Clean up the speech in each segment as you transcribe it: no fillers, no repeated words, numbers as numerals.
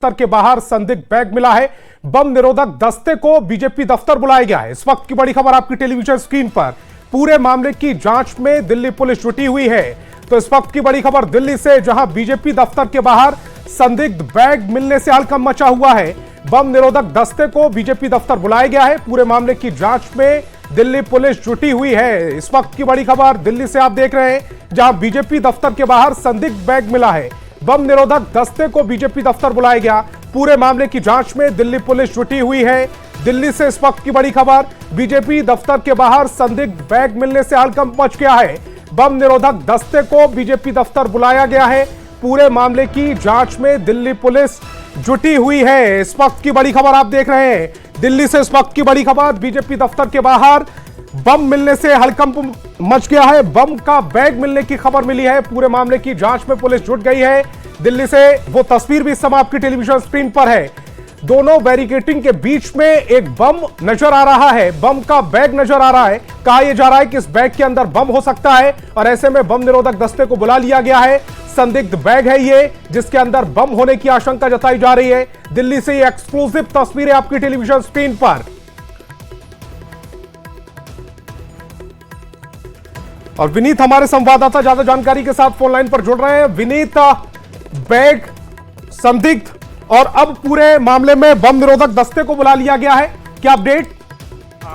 दफ्तर के बाहर संदिग्ध बैग मिला है। बम निरोधक दस्ते को बीजेपी दफ्तर बुलाया गया है। इस वक्त की बड़ी खबर आपकी टेलीविजन स्क्रीन पर। पूरे मामले की जांच में दिल्ली पुलिस जुटी हुई है। तो इस वक्त की बड़ी खबर दिल्ली से, जहां बीजेपी दफ्तर के बाहर संदिग्ध बैग मिलने से हड़कंप मचा हुआ है। बम निरोधक दस्ते को बीजेपी दफ्तर बुलाया गया है। पूरे मामले की जांच में दिल्ली पुलिस जुटी हुई है। इस वक्त की बड़ी खबर दिल्ली से आप देख रहे हैं, जहां बीजेपी दफ्तर के बाहर संदिग्ध बैग मिला है। बम निरोधक दस्ते को बीजेपी दफ्तर बुलाया गया। पूरे मामले की जांच में दिल्ली पुलिस जुटी हुई है। दिल्ली से इस वक्त की बड़ी खबर, बीजेपी दफ्तर के बाहर संदिग्ध बैग मिलने से हड़कंप मच गया है। बम निरोधक दस्ते को बीजेपी दफ्तर बुलाया गया है। पूरे मामले की जांच में दिल्ली पुलिस जुटी हुई है। इस वक्त की बड़ी खबर आप देख रहे हैं, दिल्ली से इस वक्त की बड़ी खबर, बीजेपी दफ्तर के बाहर बम मिलने से हड़कंप मच गया है। बम का बैग मिलने की खबर मिली है। पूरे मामले की जांच में पुलिस जुट गई है। दिल्ली से वो तस्वीर भी इस समय आपकी टेलीविजन स्क्रीन पर है। दोनों बैरिकेटिंग के बीच में एक बम नजर आ रहा है, बम का बैग नजर आ रहा है। कहा यह जा रहा है कि इस बैग के अंदर बम हो सकता है और ऐसे में बम निरोधक दस्ते को बुला लिया गया है। संदिग्ध बैग है ये, जिसके अंदर बम होने की आशंका जताई जा रही है। दिल्ली से ये एक्सक्लूसिव तस्वीरें आपकी टेलीविजन स्क्रीन पर। और विनीत हमारे संवाददाता ज्यादा जानकारी के साथ फोन लाइन पर जुड़ रहे हैं। विनीत, बैग, संदिग्ध और अब पूरे मामले में बम निरोधक दस्ते को बुला लिया गया है, क्या अपडेट?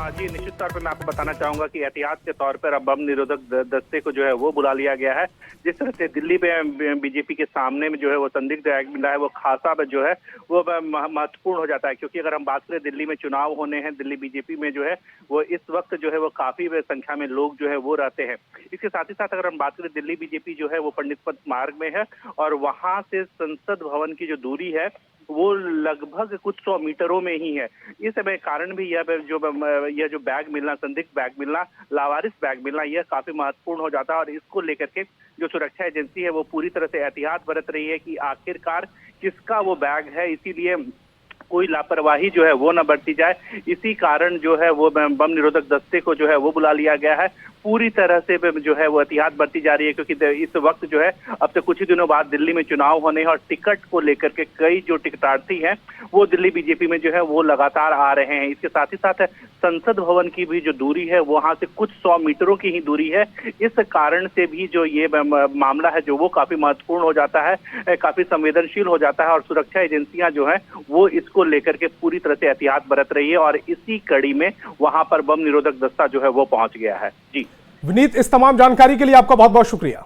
जी, निश्चित तौर पर मैं आपको बताना चाहूंगा कि एहतियात के तौर पर अब बम निरोधक दस्ते को जो है वो बुला लिया गया है। जिस तरह से दिल्ली में बीजेपी के सामने में जो है वो संदिग्ध बैग मिला है, वो खासा जो है वो महत्वपूर्ण हो जाता है। क्योंकि अगर हम बात करें, दिल्ली में चुनाव होने हैं, दिल्ली बीजेपी में जो है वो इस वक्त जो है वो काफी संख्या में लोग जो है वो रहते हैं। इसके साथ ही साथ अगर हम बात करें, दिल्ली बीजेपी जो है वो पंडित पथ मार्ग में है और वहां से संसद भवन की जो दूरी है वो लगभग कुछ 100 मीटरों में ही है। इस कारण भी यह जो बैग मिलना, संदिग्ध बैग मिलना, लावारिस बैग मिलना, यह काफी महत्वपूर्ण हो जाता है। और इसको लेकर के जो सुरक्षा एजेंसी है वो पूरी तरह से एहतियात बरत रही है कि आखिरकार किसका वो बैग है, इसीलिए कोई लापरवाही जो है वो न बरती जाए। इसी कारण जो है वो बम निरोधक दस्ते को जो है वो बुला लिया गया है। पूरी तरह से जो है वो एहतियात बरती जा रही है, क्योंकि इस वक्त जो है अब से कुछ ही दिनों बाद दिल्ली में चुनाव होने हैं और टिकट को लेकर के कई जो टिकटार्थी हैं वो दिल्ली बीजेपी में जो है वो लगातार आ रहे हैं। इसके साथ ही साथ संसद भवन की भी जो दूरी है वहां से कुछ 100 मीटरों की ही दूरी है। इस कारण से भी जो ये मामला है जो वो काफी महत्वपूर्ण हो जाता है, काफी संवेदनशील हो जाता है। और सुरक्षा एजेंसियां जो है वो इसको लेकर के पूरी तरह से एहतियात बरत रही है और इसी कड़ी में वहां पर बम निरोधक दस्ता जो है वो पहुंच गया है। जी विनीत, इस तमाम जानकारी के लिए आपका बहुत बहुत शुक्रिया।